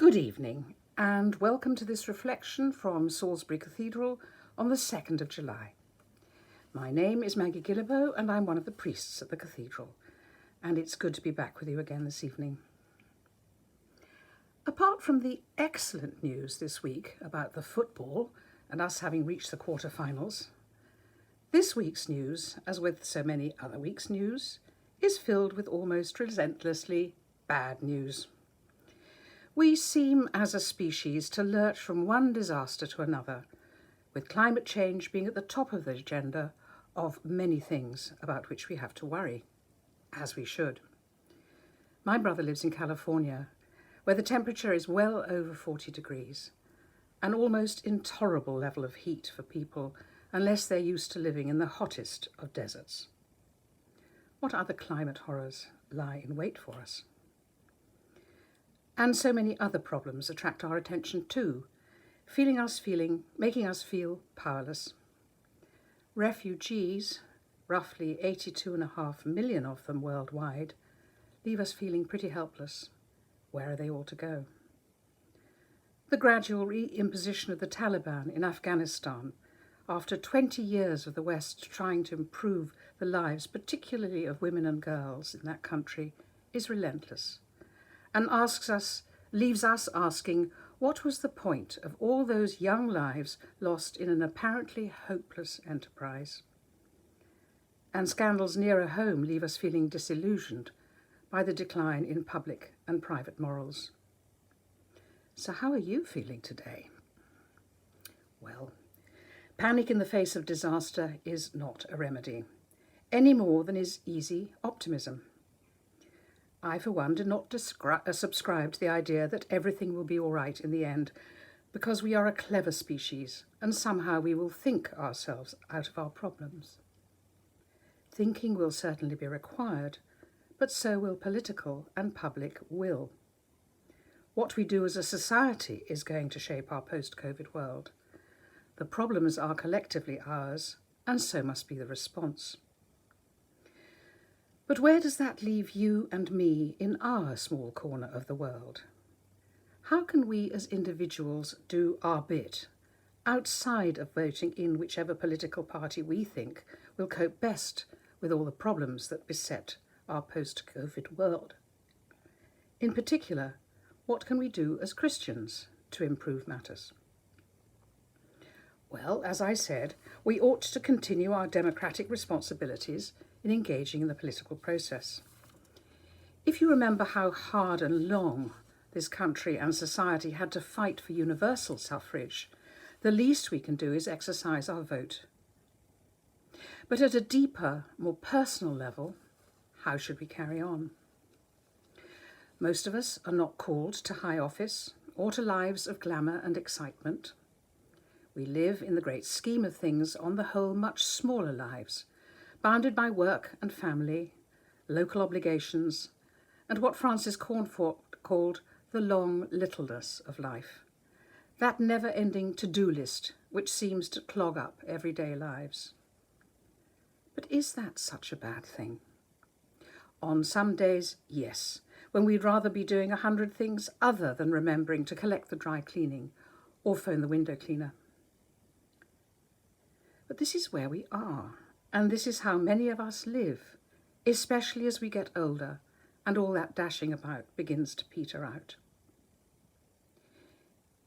Good evening and welcome to this reflection from Salisbury Cathedral on the 2nd of July. My name is Maggie Gillibo and I'm one of the priests at the Cathedral, and it's good to be back with you again this evening. Apart from the excellent news this week about the football and us having reached the quarter-finals, this week's news, as with so many other weeks' news, is filled with almost relentlessly bad news. We seem as a species to lurch from one disaster to another, with climate change being at the top of the agenda of many things about which we have to worry, as we should. My brother lives in California, where the temperature is well over 40 degrees, an almost intolerable level of heat for people unless they're used to living in the hottest of deserts. What other climate horrors lie in wait for us? And so many other problems attract our attention too, making us feel powerless. Refugees, roughly 82.5 million of them worldwide, leave us feeling pretty helpless. Where are they all to go? The gradual reimposition of the Taliban in Afghanistan, after 20 years of the West trying to improve the lives, particularly of women and girls in that country, is relentless, and leaves us asking, what was the point of all those young lives lost in an apparently hopeless enterprise? And scandals nearer home leave us feeling disillusioned by the decline in public and private morals. So how are you feeling today? Well, panic in the face of disaster is not a remedy, any more than is easy optimism. I, for one, do not subscribe to the idea that everything will be all right in the end, because we are a clever species and somehow we will think ourselves out of our problems. Thinking will certainly be required, but so will political and public will. What we do as a society is going to shape our post-COVID world. The problems are collectively ours, and so must be the response. But where does that leave you and me in our small corner of the world? How can we as individuals do our bit, outside of voting in whichever political party we think will cope best with all the problems that beset our post-COVID world? In particular, what can we do as Christians to improve matters? Well, as I said, we ought to continue our democratic responsibilities in engaging in the political process. If you remember how hard and long this country and society had to fight for universal suffrage, the least we can do is exercise our vote. But at a deeper, more personal level, how should we carry on? Most of us are not called to high office or to lives of glamour and excitement. We live in the great scheme of things on the whole much smaller lives, bounded by work and family, local obligations, and what Francis Cornford called the long littleness of life, that never-ending to-do list which seems to clog up everyday lives. But is that such a bad thing? On some days, yes, when we'd rather be doing 100 things other than remembering to collect the dry cleaning or phone the window cleaner. But this is where we are, and this is how many of us live, especially as we get older and all that dashing about begins to peter out.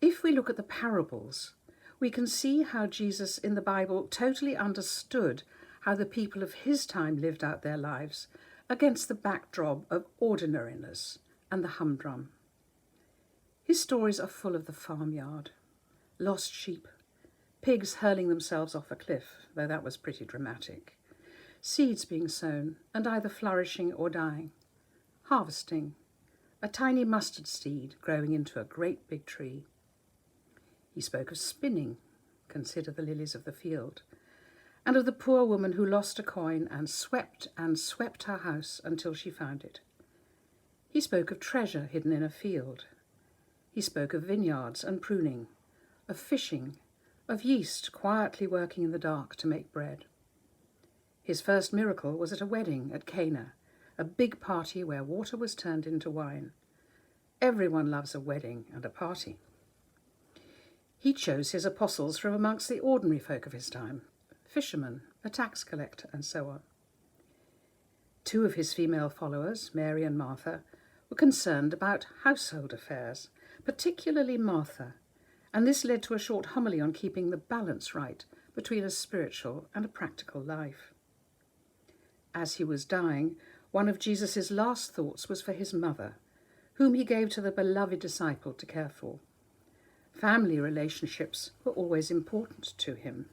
If we look at the parables, we can see how Jesus in the Bible totally understood how the people of his time lived out their lives against the backdrop of ordinariness and the humdrum. His stories are full of the farmyard, lost sheep, pigs hurling themselves off a cliff, though that was pretty dramatic, seeds being sown and either flourishing or dying, harvesting, a tiny mustard seed growing into a great big tree. He spoke of spinning, consider the lilies of the field, and of the poor woman who lost a coin and swept her house until she found it. He spoke of treasure hidden in a field. He spoke of vineyards and pruning, of fishing, of yeast quietly working in the dark to make bread. His first miracle was at a wedding at Cana, a big party where water was turned into wine. Everyone loves a wedding and a party. He chose his apostles from amongst the ordinary folk of his time, fishermen, a tax collector, and so on. 2 of his female followers, Mary and Martha, were concerned about household affairs, particularly Martha, and this led to a short homily on keeping the balance right between a spiritual and a practical life. As he was dying, one of Jesus' last thoughts was for his mother, whom he gave to the beloved disciple to care for. Family relationships were always important to him.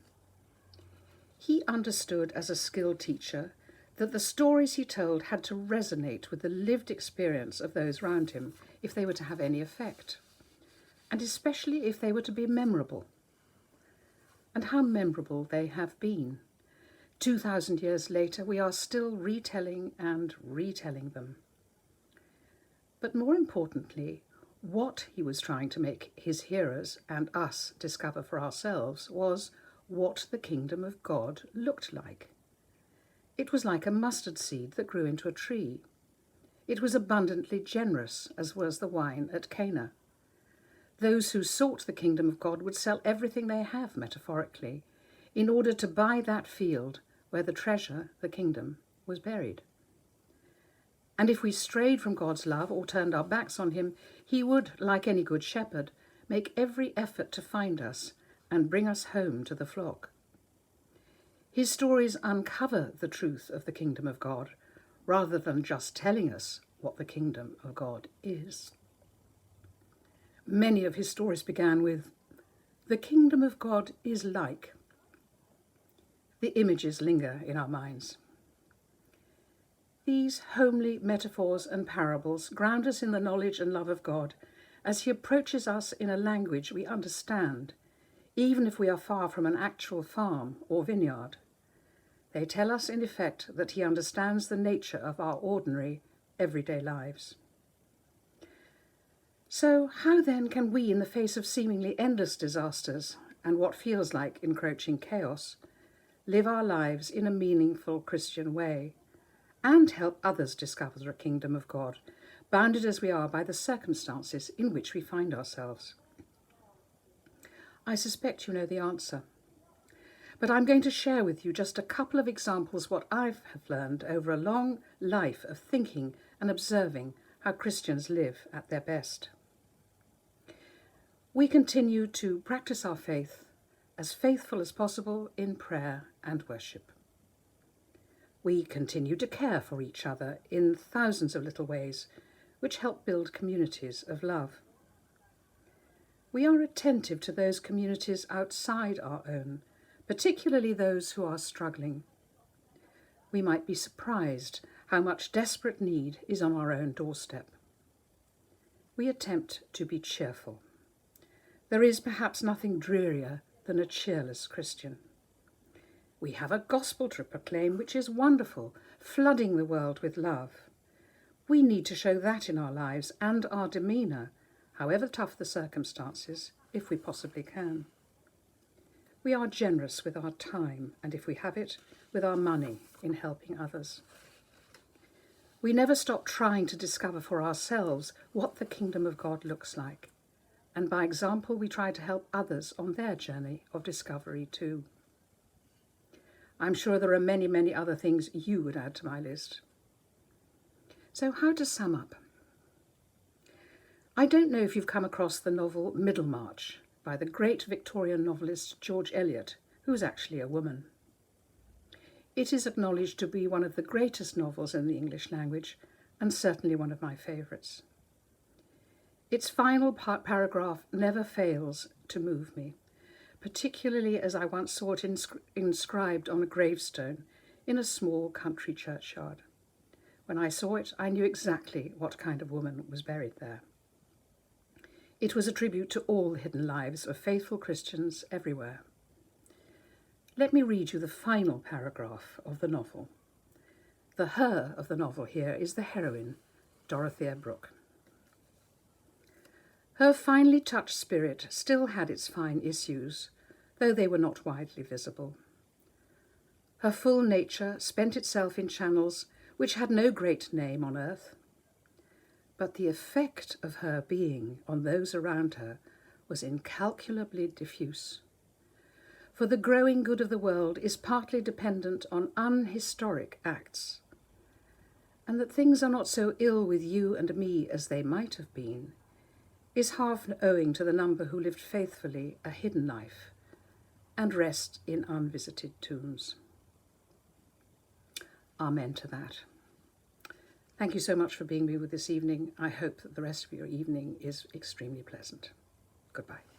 He understood as a skilled teacher that the stories he told had to resonate with the lived experience of those round him if they were to have any effect, and especially if they were to be memorable. And how memorable they have been. 2,000 years later, we are still retelling and retelling them. But more importantly, what he was trying to make his hearers and us discover for ourselves was what the kingdom of God looked like. It was like a mustard seed that grew into a tree. It was abundantly generous, as was the wine at Cana. Those who sought the kingdom of God would sell everything they have, metaphorically, in order to buy that field where the treasure, the kingdom, was buried. And if we strayed from God's love or turned our backs on him, he would, like any good shepherd, make every effort to find us and bring us home to the flock. His stories uncover the truth of the kingdom of God, rather than just telling us what the kingdom of God is. Many of his stories began with, "The kingdom of God is like." The images linger in our minds. These homely metaphors and parables ground us in the knowledge and love of God as he approaches us in a language we understand, even if we are far from an actual farm or vineyard. They tell us, in effect, that he understands the nature of our ordinary, everyday lives. So how then can we, in the face of seemingly endless disasters and what feels like encroaching chaos, live our lives in a meaningful Christian way and help others discover the kingdom of God, bounded as we are by the circumstances in which we find ourselves? I suspect you know the answer, but I'm going to share with you just a couple of examples what I have learned over a long life of thinking and observing how Christians live at their best. We continue to practice our faith as faithful as possible in prayer and worship. We continue to care for each other in thousands of little ways, which help build communities of love. We are attentive to those communities outside our own, particularly those who are struggling. We might be surprised how much desperate need is on our own doorstep. We attempt to be cheerful. There is perhaps nothing drearier than a cheerless Christian. We have a gospel to proclaim which is wonderful, flooding the world with love. We need to show that in our lives and our demeanour, however tough the circumstances, if we possibly can. We are generous with our time, and if we have it, with our money in helping others. We never stop trying to discover for ourselves what the kingdom of God looks like, and by example we try to help others on their journey of discovery too. I'm sure there are many, many other things you would add to my list. So how to sum up? I don't know if you've come across the novel Middlemarch by the great Victorian novelist George Eliot, who is actually a woman. It is acknowledged to be one of the greatest novels in the English language, and certainly one of my favourites. Its final paragraph never fails to move me, particularly as I once saw it inscribed on a gravestone in a small country churchyard. When I saw it, I knew exactly what kind of woman was buried there. It was a tribute to all the hidden lives of faithful Christians everywhere. Let me read you the final paragraph of the novel. The her of the novel here is the heroine, Dorothea Brooke. Her finely touched spirit still had its fine issues, though they were not widely visible. Her full nature spent itself in channels which had no great name on earth. but the effect of her being on those around her was incalculably diffuse. For the growing good of the world is partly dependent on unhistoric acts, and that things are not so ill with you and me as they might have been is half owing to the number who lived faithfully a hidden life and rest in unvisited tombs. Amen to that. Thank you so much for being with me this evening. I hope that the rest of your evening is extremely pleasant. Goodbye.